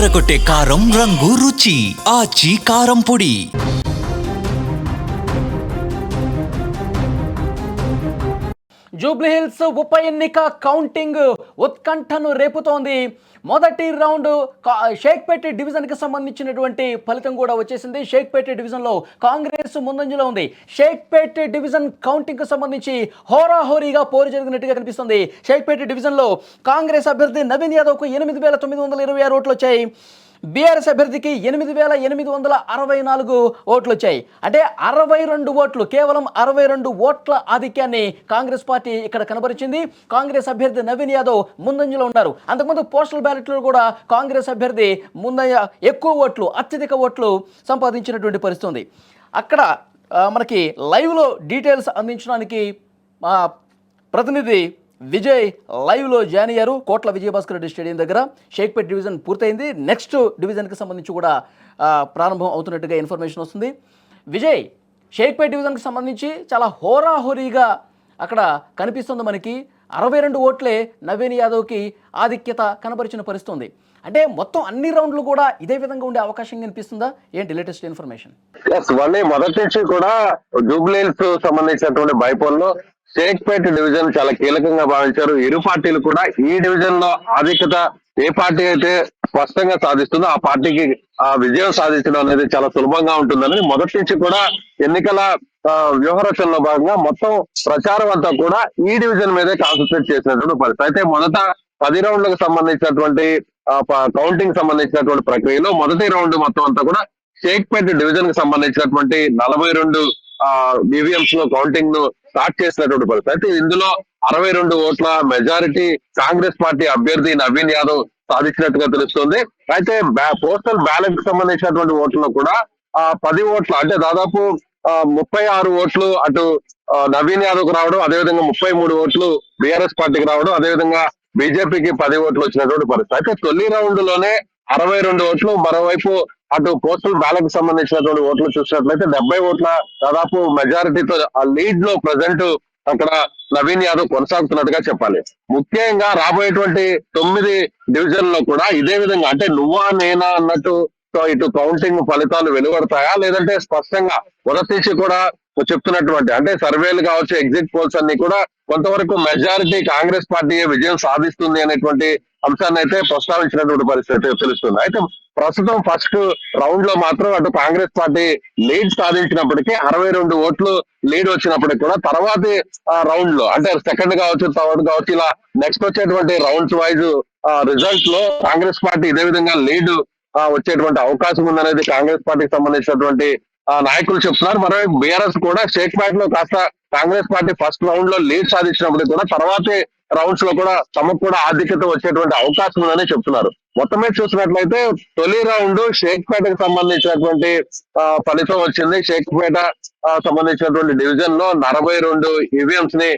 అదరగొట్టే కారం రంగు రుచి ఆచి కారం పొడి. జూబ్లీహిల్స్ ఉప ఎన్నిక కౌంటింగ్ ఉత్కంఠను రేపుతోంది. మొదటి రౌండ్ షేక్పేట డివిజన్కి సంబంధించినటువంటి ఫలితం కూడా వచ్చేసింది. షేక్పేట డివిజన్లో కాంగ్రెస్ ముందంజలో ఉంది. షేక్పేట డివిజన్ కౌంటింగ్కు సంబంధించి హోరాహోరీగా పోరు జరిగినట్టుగా కనిపిస్తుంది. షేక్పేట డివిజన్లో కాంగ్రెస్ అభ్యర్థి నవీన్ యాదవ్కు 8,926 ఓట్లు వచ్చాయి. బీఆర్ఎస్ అభ్యర్థికి 8,864 ఓట్లు వచ్చాయి. అంటే 62 ఓట్లు, కేవలం 62 ఓట్ల ఆధిక్యాన్ని కాంగ్రెస్ పార్టీ ఇక్కడ కనబరిచింది. కాంగ్రెస్ అభ్యర్థి నవీన్ యాదవ్ ముందంజలో ఉన్నారు. అంతకుముందు పోస్టల్ బ్యాలెట్లో కూడా కాంగ్రెస్ అభ్యర్థి ఎక్కువ ఓట్లు, అత్యధిక ఓట్లు సంపాదించినటువంటి పరిస్థితి ఉంది. అక్కడ మనకి లైవ్లో డీటెయిల్స్ అందించడానికి మా ప్రతినిధి విజయ్ లైవ్లో జాయిన్ అయ్యారు. కోట్ల విజయభాస్కర్ రెడ్డి స్టేడియం దగ్గర షేక్పేట డివిజన్ పూర్తయింది. నెక్స్ట్ డివిజన్కి సంబంధించి కూడా ప్రారంభం అవుతున్నట్టుగా ఇన్ఫర్మేషన్ వస్తుంది. విజయ్, షేక్పేట డివిజన్కి సంబంధించి చాలా హోరాహోరీగా అక్కడ కనిపిస్తుంది. మనకి 62 ఓట్లే నవీన్ యాదవ్కి ఆధిక్యత కనబరిచిన పరిస్థితుంది. అంటే మొత్తం అన్ని రౌండ్లు కూడా ఇదే విధంగా ఉండే అవకాశం కనిపిస్తుందా? ఏంటి లేటెస్ట్ ఇన్ఫర్మేషన్? మొదటి నుంచి కూడా జూబ్లీహిల్స్ సంబంధించినటువంటి బైపోల్లో షేక్పేట డివిజన్ చాలా కీలకంగా భావించారు. ఇరు పార్టీలు కూడా ఈ డివిజన్ లో ఆధిక్యత ఏ పార్టీ అయితే స్పష్టంగా సాధిస్తుందో ఆ పార్టీకి విజయం సాధించడం అనేది చాలా సులభంగా ఉంటుందని మొదటి నుంచి కూడా ఎన్నికల వ్యూహరచనలో భాగంగా మొత్తం ప్రచారం అంతా కూడా ఈ డివిజన్ మీదే కాన్సన్ట్రేట్ చేసినటువంటి పరిస్థితి. అయితే మొదట 10 రౌండ్లకు సంబంధించినటువంటి కౌంటింగ్ సంబంధించినటువంటి ప్రక్రియలో మొదటి రౌండ్ మొత్తం అంతా కూడా షేక్పేట డివిజన్ కి సంబంధించినటువంటి 42 ఈవీఎంస్ లో కౌంటింగ్ ను స్టార్ట్ చేసినటువంటి పరిస్థితి. అయితే ఇందులో 62 ఓట్ల మెజారిటీ కాంగ్రెస్ పార్టీ అభ్యర్థి నవీన్ యాదవ్ సాధించినట్టుగా తెలుస్తుంది. అయితే పోస్టల్ బ్యాలెట్ కి సంబంధించినటువంటి ఓట్లలో కూడా 10 ఓట్లు అంటే దాదాపు 36 ఓట్లు అటు నవీన్ యాదవ్ కు రావడం, అదేవిధంగా 33 ఓట్లు బీఆర్ఎస్ పార్టీకి రావడం, అదేవిధంగా బీజేపీకి 10 ఓట్లు వచ్చినటువంటి పరిస్థితి. అయితే తొలి రౌండ్ లోనే 62 ఓట్లు, మరోవైపు అటు పోస్టల్ బ్యాలెట్ కి సంబంధించినటువంటి ఓట్లు చూసినట్లయితే 70 ఓట్ల దాదాపు మెజారిటీతో ఆ లీడ్ లో ప్రజెంట్ అక్కడ నవీన్ యాదవ్ కొనసాగుతున్నట్టుగా చెప్పాలి. ముఖ్యంగా రాబోయేటువంటి 9 డివిజన్ లో కూడా ఇదే విధంగా అంటే నువ్వా నేనా అన్నట్టు ఇటు కౌంటింగ్ ఫలితాలు వెలువడతాయా, లేదంటే స్పష్టంగా మొదటి నుంచి కూడా చెప్తున్నటువంటి అంటే సర్వేలు కావచ్చు, ఎగ్జిట్ పోల్స్ అన్ని కూడా కొంతవరకు మెజారిటీ కాంగ్రెస్ పార్టీ విజయం సాధిస్తుంది అనేటువంటి అంశాన్ని అయితే ప్రస్తావించినటువంటి పరిస్థితి తెలుస్తుంది. అయితే ప్రస్తుతం ఫస్ట్ రౌండ్ లో మాత్రం అటు కాంగ్రెస్ పార్టీ లీడ్ సాధించినప్పటికీ 62 ఓట్లు లీడ్ వచ్చినప్పటికీ కూడా తర్వాతి రౌండ్ లో అంటే సెకండ్ కావచ్చు, థర్డ్ కావచ్చు, ఇలా నెక్స్ట్ వచ్చేటువంటి రౌండ్స్ వైజ్ రిజల్ట్ లో కాంగ్రెస్ పార్టీ ఇదే విధంగా లీడ్ వచ్చేటువంటి అవకాశం ఉందనేది కాంగ్రెస్ పార్టీకి సంబంధించినటువంటి నాయకులు చెప్తున్నారు. మరోవైపు బీఆర్ఎస్ కూడా షేక్పేట లో కాస్త కాంగ్రెస్ పార్టీ ఫస్ట్ రౌండ్ లో లీడ్ సాధించినప్పటికీ కూడా తర్వాతి రౌండ్స్ లో కూడా తమకు కూడా ఆధిక్యత వచ్చేటువంటి అవకాశం ఉందని చెప్తున్నారు. మొత్తం మీద చూసినట్లయితే తొలి రౌండ్ షేక్పేటకు సంబంధించినటువంటి ఫలితం వచ్చింది. షేక్పేట సంబంధించినటువంటి డివిజన్ లో 42 ఈవీఎంస్ ని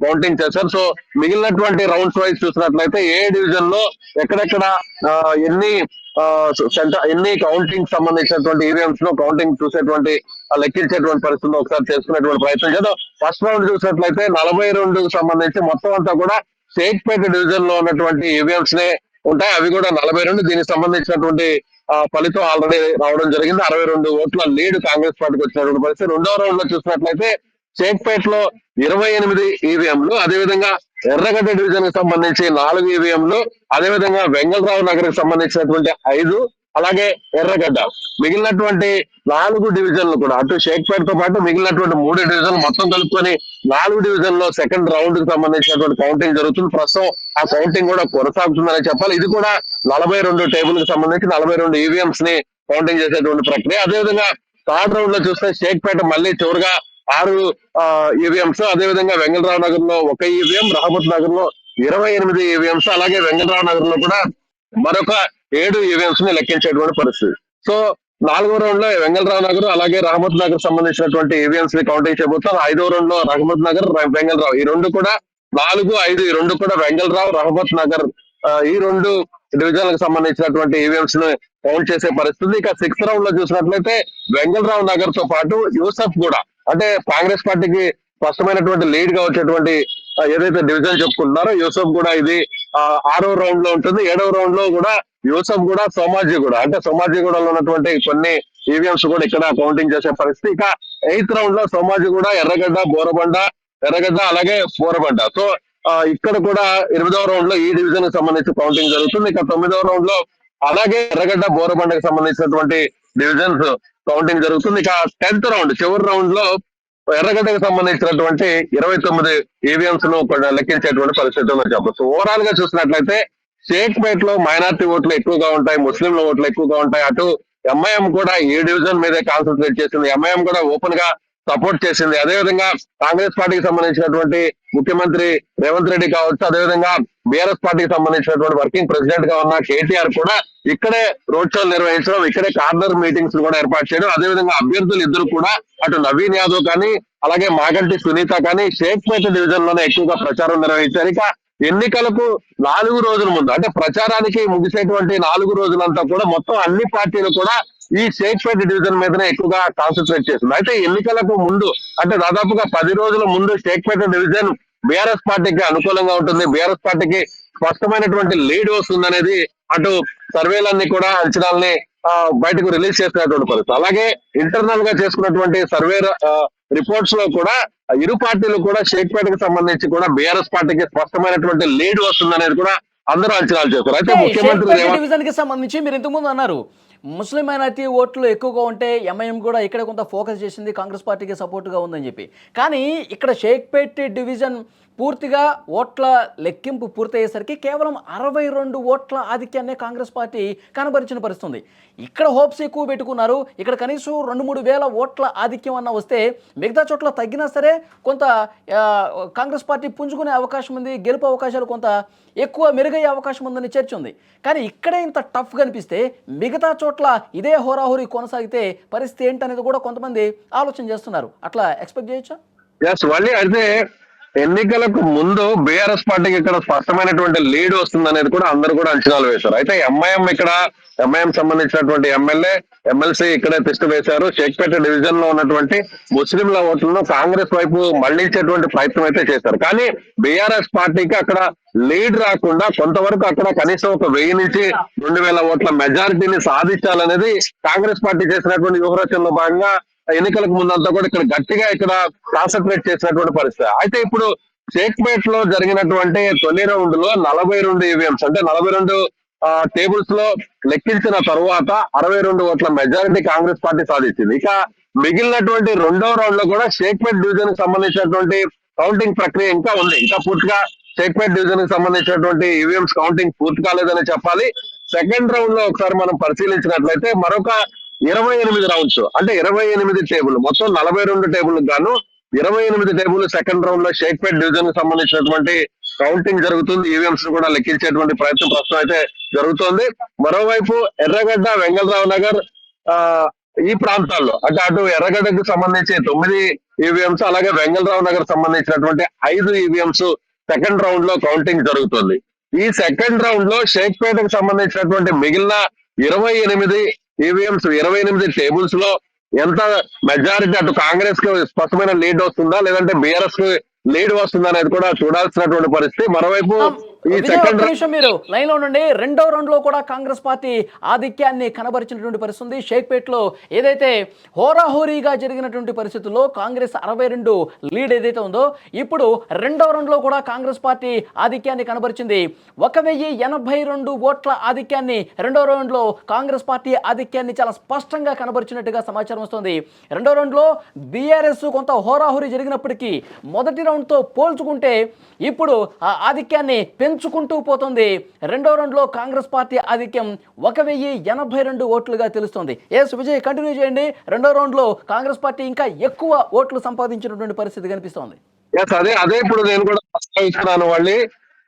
కౌంటింగ్ చేశారు. సో మిగిలినటువంటి రౌండ్స్ వైజ్ చూసినట్లయితే ఏ డివిజన్ లో ఎక్కడెక్కడ ఎన్ని కౌంటింగ్ సంబంధించినటువంటి ఈవీఎంస్ లో కౌంటింగ్ చూసేటువంటి లెక్కించేటువంటి పరిస్థితుల్లో ఒకసారి చేసుకునేటువంటి ప్రయత్నం చేద్దాం. ఫస్ట్ రౌండ్ చూసినట్లయితే 42 సంబంధించి మొత్తం అంతా కూడా షేక్పేట డివిజన్ లో ఉన్నటువంటి ఈవీఎంస్ నే ఉంటాయి. అవి కూడా 42. దీనికి సంబంధించినటువంటి ఫలితం ఆల్రెడీ రావడం జరిగింది. 62 ఓట్ల లీడ్ కాంగ్రెస్ పార్టీకి వచ్చినటువంటి పరిస్థితి. రెండో రౌండ్ లో చూసినట్లయితే షేక్పేట లో 28 ఈవీఎంలు, అదేవిధంగా ఎర్రగడ్డ డివిజన్ కి సంబంధించి 4 ఈవీఎంలు, అదేవిధంగా వెంగళరావు నగర్ కి సంబంధించినటువంటి 5, అలాగే ఎర్రగడ్డ మిగిలినటువంటి 4 డివిజన్లు కూడా అటు షేక్పేట తో పాటు మిగిలినటువంటి 3 డివిజన్లు మొత్తం కలుపుకొని 4 డివిజన్ లో సెకండ్ రౌండ్ కి సంబంధించినటువంటి కౌంటింగ్ జరుగుతుంది. ప్రస్తుతం ఆ కౌంటింగ్ కూడా కొనసాగుతుందని చెప్పాలి. ఇది కూడా 42 టేబుల్ కి సంబంధించి 42 ఈవీఎంస్ ని కౌంటింగ్ చేసేటువంటి ప్రక్రియ. అదేవిధంగా థర్డ్ రౌండ్ లో చూస్తే షేక్పేట మళ్ళీ చివరిగా 6 ఈవీఎంస్, అదేవిధంగా వెంగళరావు నగర్ లో 1 ఈవీఎం, రహమత్ నగర్ లో 28 ఈవీఎంస్, అలాగే వెంగళరావు నగర్ లో కూడా మరొక 7 ఈవీఎంస్ ని లెక్కించేటువంటి పరిస్థితి. సో 4వ రౌండ్ లో వెంగళరావు నగర్ అలాగే రహమత్ నగర్ సంబంధించినటువంటి ఈవీఎంస్ ని కౌంటింగ్ చేయబోతారు. 5వ రౌండ్ లో రహమత్ నగర్, వెంగళరావు ఈ రెండు కూడా 4, 5 ఈ రెండు కూడా వెంగళరావు, రహమత్ నగర్ ఈ 2 డివిజన్లకు సంబంధించినటువంటి ఈవీఎంస్ ని కౌంట్ చేసే పరిస్థితి. ఇక 6th రౌండ్ లో చూసినట్లయితే వెంగళరావు నగర్ తో పాటు యూసఫ్ కూడా అంటే కాంగ్రెస్ పార్టీకి స్పష్టమైనటువంటి లీడ్ గా వచ్చేటువంటి ఏదైతే డివిజన్ చెప్పుకుంటున్నారో యూసఫ్ కూడా ఇది 6వ రౌండ్ లో ఉంటుంది. 7వ రౌండ్ లో కూడా యూసఫ్ కూడా సోమాజిగూడ, అంటే సోమాజిగూడలో ఉన్నటువంటి కొన్ని ఈవీఎంస్ కూడా ఇక్కడ కౌంటింగ్ చేసే పరిస్థితి. ఇక 8th రౌండ్ లో సోమాజిగూడ, ఎర్రగడ్డ, బోరబండ, ఎర్రగడ్డ అలాగే బోరబండ. సో ఇక్కడ కూడా 8వ రౌండ్ లో ఈ డివిజన్ కి సంబంధించి కౌంటింగ్ జరుగుతుంది. ఇక 9వ రౌండ్ లో అలాగే ఎర్రగడ్డ, బోరబండకి సంబంధించినటువంటి డివిజన్స్ కౌంటింగ్ జరుగుతుంది. ఇక 10th రౌండ్ చివరి రౌండ్ లో ఎర్రగడ్డకు సంబంధించినటువంటి 29 ఈవీఎంస్ ను లెక్కించేటువంటి పరిస్థితి ఉందని చెప్పచ్చు. ఓవరాల్ గా చూసినట్లయితే షేక్పేట్ లో మైనార్టీ ఓట్లు ఎక్కువగా ఉంటాయి, ముస్లింల ఓట్లు ఎక్కువగా ఉంటాయి. అటు ఎంఐఎం కూడా ఈ డివిజన్ మీదే కాన్సన్ట్రేట్ చేసింది. ఎంఐఎం కూడా ఓపెన్ గా సపోర్ట్ చేసింది. అదేవిధంగా కాంగ్రెస్ పార్టీకి సంబంధించినటువంటి ముఖ్యమంత్రి రేవంత్ రెడ్డి కావచ్చు, అదేవిధంగా బీఆర్ఎస్ పార్టీకి సంబంధించినటువంటి వర్కింగ్ ప్రెసిడెంట్ గా ఉన్న కేటీఆర్ కూడా ఇక్కడే రోడ్ షోలు నిర్వహించడం, ఇక్కడే కార్నర్ మీటింగ్స్ కూడా ఏర్పాటు చేయడం, అదేవిధంగా అభ్యర్థులు ఇద్దరు కూడా అటు నవీన్ యాదవ్ కానీ అలాగే మాగంటి సునీత కానీ షేక్పేట డివిజన్ లోనే ఎక్కువగా ప్రచారం నిర్వహించారు. ఇక ఎన్నికలకు 4 రోజుల ముందు, అంటే ప్రచారానికి ముగిసేటువంటి 4 రోజులంతా కూడా మొత్తం అన్ని పార్టీలు కూడా ఈ షేక్పేట డివిజన్ మీదనే ఎక్కువగా కాన్సన్ట్రేట్ చేస్తుంది. అయితే ఎన్నికలకు ముందు, అంటే దాదాపుగా 10 రోజుల ముందు షేక్పేట డివిజన్ బీఆర్ఎస్ పార్టీకి అనుకూలంగా ఉంటుంది, బీఆర్ఎస్ పార్టీకి స్పష్టమైనటువంటి లీడ్ వస్తుందనేది అటు సర్వేలన్నీ కూడా అంచనాలని బయటకు రిలీజ్ చేసినటువంటి పరిస్థితి. అలాగే ఇంటర్నల్ గా చేసుకున్నటువంటి సర్వే రిపోర్ట్స్ లో కూడా ఇరు పార్టీలు కూడా షేక్పేటకు సంబంధించి కూడా బీఆర్ఎస్ పార్టీకి స్పష్టమైనటువంటి లీడ్ వస్తుందనేది కూడా అందరూ అంచనాలు చేస్తారు. అయితే ముఖ్యమంత్రి డివిజన్ కి సంబంధించి మీరు ఇంతకుముందు అన్నారు ముస్లిం మైనార్టీ ఓట్లు ఎక్కువగా ఉంటే ఎంఐఎం కూడా ఇక్కడ కొంత ఫోకస్ చేసింది, కాంగ్రెస్ పార్టీకి సపోర్ట్గా ఉందని చెప్పి. కానీ ఇక్కడ షేక్పేట్ డివిజన్ పూర్తిగా ఓట్ల లెక్కింపు పూర్తయ్యేసరికి కేవలం 62 ఓట్ల ఆధిక్యాన్నే కాంగ్రెస్ పార్టీ కనబరిచిన పరిస్థితుంది. ఇక్కడ హోప్స్ ఎక్కువ పెట్టుకున్నారు, ఇక్కడ కనీసం 2-3 వేల ఓట్ల ఆధిక్యం అన్న వస్తే మిగతా చోట్ల తగ్గినా సరే కొంత కాంగ్రెస్ పార్టీ పుంజుకునే అవకాశం ఉంది, గెలుపు అవకాశాలు కొంత ఎక్కువ మెరుగయ్యే అవకాశం ఉందని చర్చ ఉంది. కానీ ఇక్కడే ఇంత టఫ్ కనిపిస్తే మిగతా చోట్ల ఇదే హోరాహోరీ కొనసాగితే పరిస్థితి ఏంటనేది కూడా కొంతమంది ఆలోచన చేస్తున్నారు. అట్లా ఎక్స్పెక్ట్ చేయొచ్చా? మళ్ళీ అయితే ఎన్నికలకు ముందు బీఆర్ఎస్ పార్టీకి ఇక్కడ స్పష్టమైనటువంటి లీడ్ వస్తుంది అనేది కూడా అందరూ కూడా అంచనాలు వేశారు. అయితే ఎంఐఎం సంబంధించినటువంటి ఎమ్మెల్యే ఎమ్మెల్సీ ఇక్కడే టెస్ట్ వేశారు. షేక్పేట డివిజన్ లో ఉన్నటువంటి ముస్లింల ఓట్లను కాంగ్రెస్ వైపు మళ్లించేటువంటి ప్రయత్నం అయితే చేశారు. కానీ బీఆర్ఎస్ పార్టీకి అక్కడ లీడ్ రాకుండా కొంతవరకు అక్కడ కనీసం ఒక 1000 నుంచి 2000 ఓట్ల మెజారిటీని సాధించాలనేది కాంగ్రెస్ పార్టీ చేసినటువంటి వ్యూహరచనలో భాగంగా ఎన్నికలకు ముందంతా కూడా ఇక్కడ గట్టిగా ఇక్కడ కాన్సన్ట్రేట్ చేసినటువంటి పరిస్థితి. అయితే ఇప్పుడు షేక్పేట్ లో జరిగినటువంటి తొలి రౌండ్ లో 42 ఈవీఎంస్, అంటే 42 టేబుల్స్ లో లెక్కించిన తరువాత 62 ఓట్ల మెజారిటీ కాంగ్రెస్ పార్టీ సాధించింది. ఇక మిగిలినటువంటి 2వ రౌండ్ లో కూడా షేక్పేట్ డివిజన్ కి సంబంధించినటువంటి కౌంటింగ్ ప్రక్రియ ఇంకా ఉంది. ఇంకా పూర్తిగా షేక్పేట్ డివిజన్ కి సంబంధించినటువంటి ఈవీఎంస్ కౌంటింగ్ పూర్తి కాలేదని చెప్పాలి. సెకండ్ రౌండ్ లో ఒకసారి మనం పరిశీలించినట్లయితే మరొక 28 రౌండ్స్, అంటే 28 టేబుల్, మొత్తం 42 టేబుల్ గాను 28 టేబుల్ సెకండ్ రౌండ్ లో షేక్పేట్ డివిజన్ కి సంబంధించినటువంటి కౌంటింగ్ జరుగుతుంది. ఈవీఎంస్ కూడా లెక్కించేటువంటి ప్రయత్నం ప్రస్తుతం అయితే జరుగుతోంది. మరోవైపు ఎర్రగడ్డ, వెంగళరావు నగర్ ఈ ప్రాంతాల్లో, అంటే అటు ఎర్రగడ్డకు సంబంధించి 9 ఈవీఎంస్, అలాగే వెంగళరావు నగర్ సంబంధించినటువంటి 5 ఈవీఎంస్ సెకండ్ రౌండ్ లో కౌంటింగ్ జరుగుతుంది. ఈ సెకండ్ రౌండ్ లో షేక్పేటకు సంబంధించినటువంటి మిగిలిన 28 ఈవీఎంస్, 28 టేబుల్స్ లో ఎంత మెజారిటీ అటు కాంగ్రెస్ కు స్పష్టమైన లీడ్ వస్తుందా లేదంటే బీఆర్ఎస్ కు లీడ్ వస్తుందా అనేది కూడా చూడాల్సినటువంటి పరిస్థితి. మరోవైపు ఈ సెకండ్ మీరు లైన్ లో ఉండండి. 2వ రౌండ్ లో కూడా కాంగ్రెస్ పార్టీ ఆధిక్యాన్ని కనబరిచినటువంటి పరిస్థితి. షేక్పేట్ లో ఏదైతే హోరాహోరీగా జరిగినటువంటి పరిస్థితుల్లో కాంగ్రెస్ 62 లీడ్ ఏదైతే ఉందో, ఇప్పుడు 2వ రౌండ్ లో కూడా కాంగ్రెస్ పార్టీ ఆధిక్యాన్ని కనబరిచింది. 1082 ఓట్ల ఆధిక్యాన్ని 2వ రౌండ్ లో కాంగ్రెస్ పార్టీ ఆధిక్యాన్ని చాలా స్పష్టంగా కనబరిచినట్టుగా సమాచారం వస్తుంది. 2వ రౌండ్ లో బీఆర్ఎస్ కొంత హోరాహోరీ జరిగినప్పటికీ మొదటి రౌండ్ తో పోల్చుకుంటే ఇప్పుడు ఆ ఆధిక్యాన్ని పెంచుకుంటూ పోతుంది. 2వ రౌండ్ లో కాంగ్రెస్ పార్టీ ఆధిక్యం 1082 ఓట్లుగా తెలుస్తుంది. విజయ్ కంటిన్యూ చేయండి. 2వ రౌండ్ లో కాంగ్రెస్ పార్టీ ఇంకా ఎక్కువ ఓట్లు సంపాదించినటువంటి పరిస్థితి కనిపిస్తోంది. అదే ఇప్పుడు నేను కూడా ప్రస్తావిస్తున్నాను. వాళ్ళు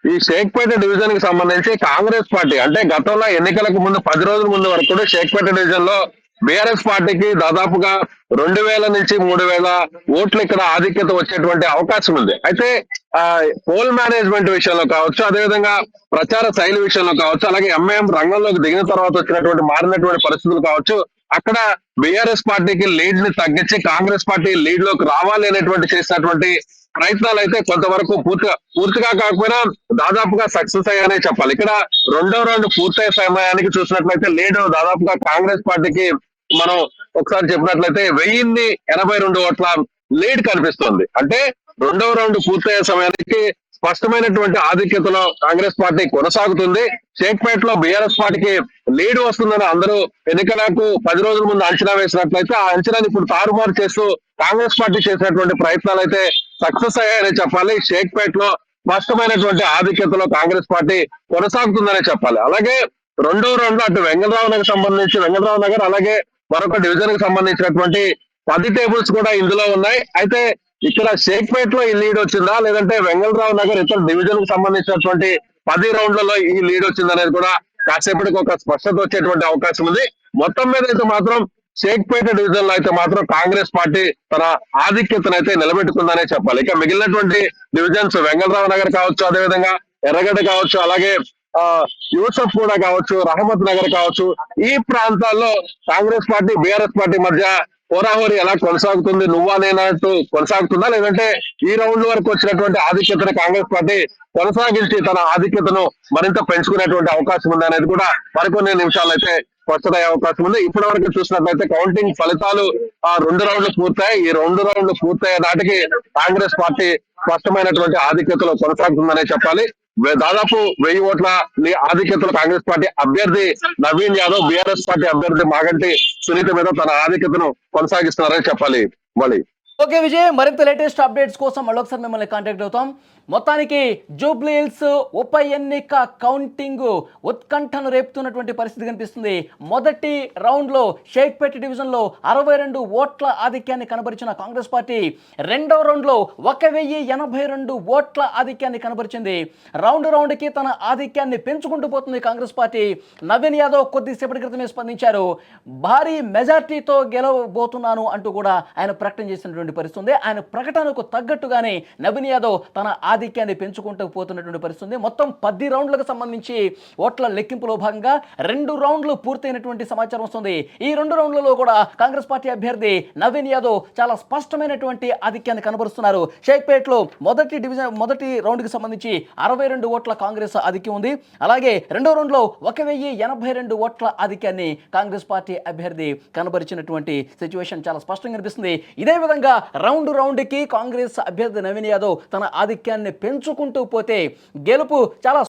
ఈ షేక్పేట డివిజన్ కి సంబంధించి కాంగ్రెస్ పార్టీ, అంటే గతంలో ఎన్నికలకు ముందు 10 రోజుల ముందు వరకు కూడా షేక్పేట డివిజన్ లో బీఆర్ఎస్ పార్టీకి దాదాపుగా 2000 నుంచి 3000 ఓట్లు ఇక్కడ ఆధిక్యత వచ్చేటువంటి అవకాశం ఉంది. అయితే పోల్ మేనేజ్మెంట్ విషయంలో కావచ్చు, అదేవిధంగా ప్రచార శైలి విషయంలో కావచ్చు, అలాగే ఎంఐఎం రంగంలోకి దిగిన తర్వాత వచ్చినటువంటి మారినటువంటి పరిస్థితులు కావచ్చు, అక్కడ బీఆర్ఎస్ పార్టీకి లీడ్ ని తగ్గించి కాంగ్రెస్ పార్టీ లీడ్ లోకి రావాలి అనేటువంటి చేసినటువంటి ప్రయత్నాలు అయితే కొంతవరకు పూర్తిగా కాకపోయినా దాదాపుగా సక్సెస్ అయ్యానే చెప్పాలి. ఇక్కడ రెండో రౌండ్ పూర్తయ్యే సమయానికి చూసినట్లయితే లీడ్ దాదాపుగా కాంగ్రెస్ పార్టీకి మనం ఒకసారి చెప్పినట్లయితే 1082 ఓట్ల లీడ్ కనిపిస్తోంది. అంటే రెండవ రౌండ్ పూర్తయ్యే సమయానికి స్పష్టమైనటువంటి ఆధిక్యతలో కాంగ్రెస్ పార్టీ కొనసాగుతుంది. షేక్పేటలో బీఆర్ఎస్ పార్టీకి లీడ్ వస్తుందని అందరూ ఎన్నికలకు 10 రోజుల ముందు అంచనా వేసినట్లయితే ఆ అంచనాని ఇప్పుడు తారుమారు చేస్తూ కాంగ్రెస్ పార్టీ చేసినటువంటి ప్రయత్నాలు అయితే సక్సెస్ అయ్యాయని చెప్పాలి. షేక్పేటలో స్పష్టమైనటువంటి ఆధిక్యతలో కాంగ్రెస్ పార్టీ కొనసాగుతుందనే చెప్పాలి. అలాగే రెండో రౌండ్ లో అటు వెంగళరావు నగర్ సంబంధించి వెంగళరావు నగర్ అలాగే మరొక డివిజన్ కి సంబంధించినటువంటి 10 టేబుల్స్ కూడా ఇందులో ఉన్నాయి. అయితే ఇక్కడ షేక్పేట్ లో ఈ లీడ్ వచ్చిందా లేదంటే వెంగళరావు నగర్ ఇతర డివిజన్ కు సంబంధించినటువంటి 10 రౌండ్లలో ఈ లీడ్ వచ్చింది అనేది కూడా కాసేపటికి ఒక స్పష్టత వచ్చేటువంటి అవకాశం ఉంది. మొత్తం మీద అయితే మాత్రం షేక్పేట డివిజన్ లో అయితే మాత్రం కాంగ్రెస్ పార్టీ తన ఆధిక్యతను అయితే నిలబెట్టుకుందనే చెప్పాలి. ఇక మిగిలినటువంటి డివిజన్స్ వెంగళరావు నగర్ కావచ్చు, అదేవిధంగా ఎర్రగడ్డ కావచ్చు, అలాగే ఆ యూసఫ్ కూడా కావచ్చు, రహమత్ నగర్ కావచ్చు, ఈ ప్రాంతాల్లో కాంగ్రెస్ పార్టీ బీఆర్ఎస్ పార్టీ మధ్య హోరాహోరీ ఎలా కొనసాగుతుంది, నువ్వా నేనంటూ కొనసాగుతుందా లేదంటే ఈ రౌండ్ వరకు వచ్చినటువంటి ఆధిక్యతను కాంగ్రెస్ పార్టీ కొనసాగించి తన ఆధిక్యతను మరింత పెంచుకునేటువంటి అవకాశం ఉంది అనేది కూడా మరికొన్ని నిమిషాలు అయితే స్పష్టత అయ్యే అవకాశం ఉంది. ఇప్పటి వరకు చూసినట్లయితే కౌంటింగ్ ఫలితాలు రెండు రౌండ్లు పూర్తయి ఈ రెండు రౌండ్లు పూర్తయ్యే నాటికి కాంగ్రెస్ పార్టీ స్పష్టమైనటువంటి ఆధిక్యతలో కొనసాగుతుందనే చెప్పాలి. దాదాపు 1000 ఓట్ల ఆధిక్యతలో కాంగ్రెస్ పార్టీ అభ్యర్థి నవీన్ యాదవ్ బీఆర్ఎస్ పార్టీ అభ్యర్థి మాగంటి సునీత మీద తన ఆధిక్యతను కొనసాగిస్తున్నారని చెప్పాలి. మళ్ళీ ఓకే విజయ్, మరింత లేటెస్ట్ అప్డేట్స్ కోసం మళ్ళీ ఒకసారి మిమ్మల్ని కాంటాక్ట్ అవుతాం. మొత్తానికి జూబ్లీ హిల్స్ ఉప ఎన్నిక కౌంటింగ్ ఉత్కంఠను రేపుతున్నటువంటి పరిస్థితి కనిపిస్తుంది. మొదటి రౌండ్లో షేక్పేట డివిజన్లో 62 ఓట్ల ఆధిక్యాన్ని కనబరిచిన కాంగ్రెస్ పార్టీ రెండవ రౌండ్లో 1082 ఓట్ల ఆధిక్యాన్ని కనబరిచింది. రౌండ్కి తన ఆధిక్యాన్ని పెంచుకుంటూ పోతుంది కాంగ్రెస్ పార్టీ. నవీన్ యాదవ్ కొద్దిసేపటి క్రితమే స్పందించారు. భారీ మెజార్టీతో గెలవబోతున్నాను అంటూ కూడా ఆయన ప్రకటన చేసినటువంటి పరిస్థితి ఉంది. ఆయన ప్రకటనకు తగ్గట్టుగానే నవీన్ యాదవ్ తన ఆధిక్యాన్ని పెంచుకుంటూ పోతున్నటువంటి పరిస్థితి. మొత్తం 10 రౌండ్లకు సంబంధించి ఓట్ల లెక్కింపులో భాగంగా 2 రౌండ్లు పూర్తయినటువంటి సమాచారం వస్తుంది. ఈ 2 రౌండ్లలో కూడా కాంగ్రెస్ పార్టీ అభ్యర్థి నవీన్ యాదవ్ చాలా స్పష్టమైనటువంటి ఆధిక్యాన్ని కనబరుస్తున్నారు. షేక్పేట్లో మొదటి రౌండ్కి సంబంధించి 62 ఓట్ల కాంగ్రెస్ ఆధిక్యం ఉంది. అలాగే రెండో రౌండ్లో 1082 ఓట్ల ఆధిక్యాన్ని కాంగ్రెస్ పార్టీ అభ్యర్థి కనబరిచినటువంటి సిచ్యువేషన్ చాలా స్పష్టంగా కనిపిస్తుంది. ఇదే విధంగా రౌండ్కి కాంగ్రెస్ అభ్యర్థి నవీన్ యాదవ్ తన ఆధిక్యాన్ని పెంచుకుంటూ పోతే గెలుపు చాలా